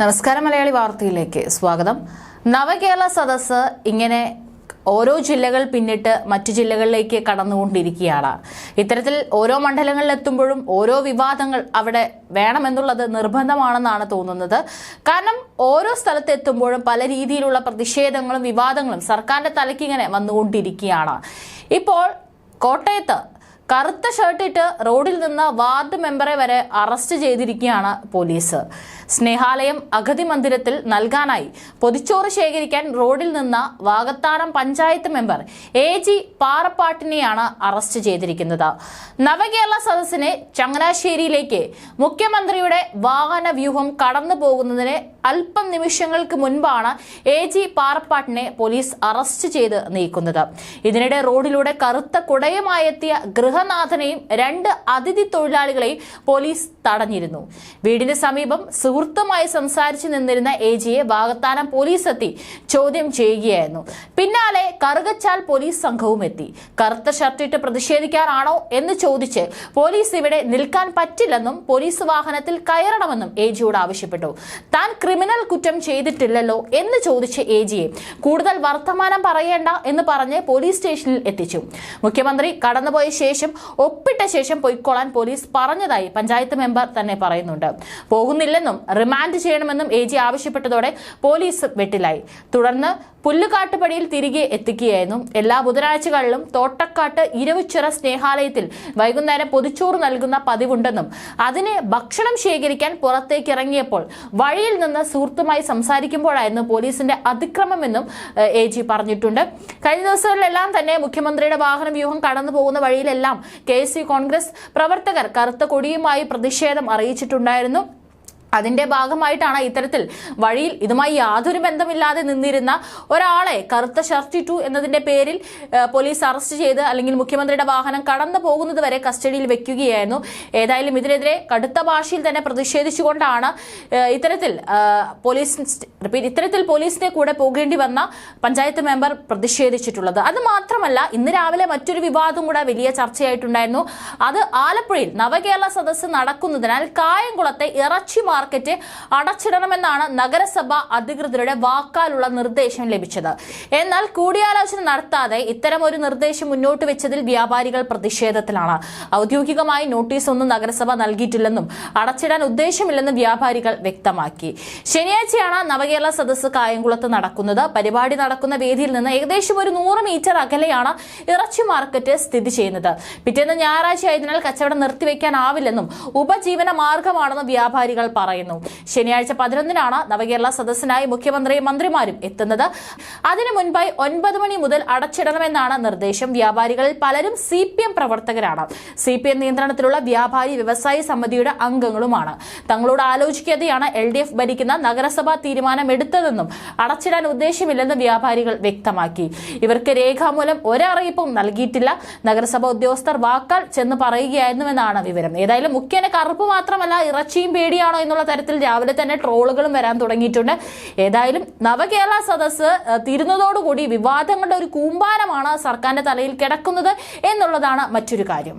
നമസ്കാരം മലയാളി വാർത്തയിലേക്ക് സ്വാഗതം. നവകേരള സദസ്സ് ഇങ്ങനെ ഓരോ ജില്ലകൾ പിന്നിട്ട് മറ്റു ജില്ലകളിലേക്ക് കടന്നുകൊണ്ടിരിക്കുകയാണ്. ഇത്തരത്തിൽ ഓരോ മണ്ഡലങ്ങളിലെത്തുമ്പോഴും ഓരോ വിവാദങ്ങൾ അവിടെ വേണമെന്നുള്ളത് നിർബന്ധമാണെന്നാണ് തോന്നുന്നത്. കാരണം ഓരോ സ്ഥലത്തെത്തുമ്പോഴും പല രീതിയിലുള്ള പ്രതിഷേധങ്ങളും വിവാദങ്ങളും സർക്കാരിന്റെ തലയ്ക്ക് ഇങ്ങനെ വന്നുകൊണ്ടിരിക്കുകയാണ്. ഇപ്പോൾ കോട്ടയത്ത് കറുത്ത ഷർട്ടിട്ട് റോഡിൽ നിന്ന് വാർഡ് മെമ്പറെ വരെ അറസ്റ്റ് ചെയ്തിരിക്കുകയാണ് പോലീസ്. സ്നേഹാലയം അഗതി മന്ദിരത്തിൽ നൽകാനായി പൊതിച്ചോറ് ശേഖരിക്കാൻ റോഡിൽ നിന്ന് വാകത്താനം പഞ്ചായത്ത് മെമ്പർ AG പാറപ്പാട്ടിനെയാണ് അറസ്റ്റ് ചെയ്തിരിക്കുന്നത്. നവകേരള സദസ്സിന് ചങ്ങനാശ്ശേരിയിലേക്ക് മുഖ്യമന്ത്രിയുടെ വാഹന വ്യൂഹം കടന്നു പോകുന്നതിന് അല്പം നിമിഷങ്ങൾക്ക് മുൻപാണ് AG പാറപ്പാട്ടിനെ പോലീസ് അറസ്റ്റ് ചെയ്ത് നീക്കുന്നത്. ഇതിനിടെ റോഡിലൂടെ കറുത്ത കുടയുമായെത്തിയ ഗൃഹനാഥനെയും 2 അതിഥി തൊഴിലാളികളെയും പോലീസ് തടഞ്ഞിരുന്നു. വീടിന് സമീപം സുഹൃത്തുമായി സംസാരിച്ചു നിന്നിരുന്ന AGയെ വാകത്താനം പോലീസ് എത്തി ചോദ്യം ചെയ്യുകയായിരുന്നു. പിന്നാലെ കറുകച്ചാൽ പോലീസ് സംഘവും എത്തി. കറുത്ത ഷർട്ടിട്ട് പ്രതിഷേധിക്കാനാണോ എന്ന് ചോദിച്ച് പോലീസ് ഇവിടെ നിൽക്കാൻ പറ്റില്ലെന്നും പോലീസ് വാഹനത്തിൽ കയറണമെന്നും AGയോട് ആവശ്യപ്പെട്ടു. താൻ ക്രിമിനൽ കുറ്റം ചെയ്തിട്ടില്ലല്ലോ എന്ന് ചോദിച്ച് AGയെ കൂടുതൽ വർത്തമാനം പറയേണ്ട എന്ന് പറഞ്ഞ് പോലീസ് സ്റ്റേഷനിൽ എത്തിച്ചു. മുഖ്യമന്ത്രി കടന്നുപോയ ശേഷം ഒപ്പിട്ട ശേഷം പൊയ്ക്കൊള്ളാൻ പോലീസ് പറഞ്ഞതായി പഞ്ചായത്ത് മെമ്പർ തന്നെ പറയുന്നുണ്ട്. പോകുന്നില്ലെന്നും റിമാൻഡ് ചെയ്യണമെന്നും AG ആവശ്യപ്പെട്ടതോടെ പോലീസ് വെട്ടിലായി. തുടർന്ന് പുല്ലുകാട്ടുപടിയിൽ തിരികെ എത്തിക്കുകയായിരുന്നു. എല്ലാ ബുധനാഴ്ചകളിലും തോട്ടക്കാട്ട് ഇരവുച്ചിറ സ്നേഹാലയത്തിൽ വൈകുന്നേരം പൊതിച്ചോറ് നൽകുന്ന പതിവുണ്ടെന്നും അതിന് ഭക്ഷണം ശേഖരിക്കാൻ പുറത്തേക്ക് ഇറങ്ങിയപ്പോൾ വഴിയിൽ നിന്ന് സുഹൃത്തുമായി സംസാരിക്കുമ്പോഴായിരുന്നു പോലീസിന്റെ അതിക്രമമെന്നും AG പറഞ്ഞിട്ടുണ്ട്. കഴിഞ്ഞ ദിവസങ്ങളിലെല്ലാം തന്നെ മുഖ്യമന്ത്രിയുടെ വാഹന വ്യൂഹം കടന്നു പോകുന്ന വഴിയിലെല്ലാം KSU കോൺഗ്രസ് പ്രവർത്തകർ കറുത്ത കൊടിയുമായി പ്രതിഷേധം അറിയിച്ചിട്ടുണ്ടായിരുന്നു. അതിന്റെ ഭാഗമായിട്ടാണ് ഇത്തരത്തിൽ വഴിയിൽ ഇതുമായി യാതൊരു ബന്ധമില്ലാതെ നിന്നിരുന്ന ഒരാളെ കറുത്ത ഷർട്ടിട്ടു എന്നതിന്റെ പേരിൽ പോലീസ് അറസ്റ്റ് ചെയ്ത് അല്ലെങ്കിൽ മുഖ്യമന്ത്രിയുടെ വാഹനം കടന്നു പോകുന്നത് വരെ കസ്റ്റഡിയിൽ വെക്കുകയായിരുന്നു. ഏതായാലും ഇതിനെതിരെ കടുത്ത ഭാഷയിൽ തന്നെ പ്രതിഷേധിച്ചുകൊണ്ടാണ് ഇത്തരത്തിൽ പോലീസിന്റെ കൂടെ പോകേണ്ടി വന്ന പഞ്ചായത്ത് മെമ്പർ പ്രതിഷേധിച്ചിട്ടുള്ളത്. അത് മാത്രമല്ല, ഇന്ന് രാവിലെ മറ്റൊരു വിവാദം കൂടെ വലിയ ചർച്ചയായിട്ടുണ്ടായിരുന്നു. അത് ആലപ്പുഴയിൽ നവകേരള സദസ്സ് നടക്കുന്നതിനാൽ കായംകുളത്തെ ഇറച്ചി മാർക്കറ്റ് അടച്ചിടണമെന്നാണ് നഗരസഭ അധികൃതരുടെ വാക്കാലുള്ള നിർദ്ദേശം ലഭിച്ചത്. എന്നാൽ കൂടിയാലോചന നടത്താതെ ഇത്തരം ഒരു നിർദ്ദേശം മുന്നോട്ട് വെച്ചതിൽ വ്യാപാരികൾ പ്രതിഷേധത്തിലാണ്. ഔദ്യോഗികമായി നോട്ടീസ് ഒന്നും നഗരസഭ നൽകിയിട്ടില്ലെന്നും അടച്ചിടാൻ ഉദ്ദേശമില്ലെന്നും വ്യാപാരികൾ വ്യക്തമാക്കി. ശനിയാഴ്ചയാണ് നവകേരള സദസ്സ് കായംകുളത്ത് നടക്കുന്നത്. പരിപാടി നടക്കുന്ന വേദിയിൽ നിന്ന് ഏകദേശം ഒരു 100 മീറ്റർ അകലെയാണ് ഇറച്ചി മാർക്കറ്റ് സ്ഥിതി ചെയ്യുന്നത്. പിറ്റേന്ന് ഞായറാഴ്ച ആയതിനാൽ കച്ചവടം നിർത്തിവെക്കാനാവില്ലെന്നും ഉപജീവന മാർഗമാണെന്നും വ്യാപാരികൾ പറയുന്നു. ശനിയാഴ്ച 11-നാണ് നവകേരള സദസ്സിനായി മുഖ്യമന്ത്രിയും മന്ത്രിമാരും എത്തുന്നത്. അതിനു മുൻപായി 9 മണി മുതൽ അടച്ചിടണമെന്നാണ് നിർദ്ദേശം. വ്യാപാരികളിൽ പലരും CPM പ്രവർത്തകരാണ്. CPM നിയന്ത്രണത്തിലുള്ള വ്യാപാരി വ്യവസായി സമിതിയുടെ അംഗങ്ങളുമാണ്. തങ്ങളോട് ആലോചിക്കാതെയാണ് LDF ഭരിക്കുന്ന നഗരസഭ തീരുമാനമെടുത്തതെന്നും അടച്ചിടാൻ ഉദ്ദേശമില്ലെന്നും വ്യാപാരികൾ വ്യക്തമാക്കി. ഇവർക്ക് രേഖാമൂലം ഒരറിയിപ്പും നൽകിയിട്ടില്ല. നഗരസഭ ഉദ്യോഗസ്ഥർ വാക്കാൽ ചെന്ന് പറയുകയായിരുന്നുവെന്നാണ് വിവരം. ഏതായാലും മുഖ്യന് കറുപ്പ് മാത്രമല്ല ഇറച്ചിയും പേടിയാണോ എന്നുള്ള തരത്തിൽ രാവിലെ തന്നെ ട്രോളുകളും വരാൻ തുടങ്ങിയിട്ടുണ്ട്. ഏതായാലും നവകേരള സദസ്സ് തീരുന്നതോടുകൂടി വിവാദങ്ങളുടെ ഒരു കൂമ്പാരമാണ് സർക്കാരിന്റെ തലയിൽ കിടക്കുന്നത് എന്നുള്ളതാണ് മറ്റൊരു കാര്യം.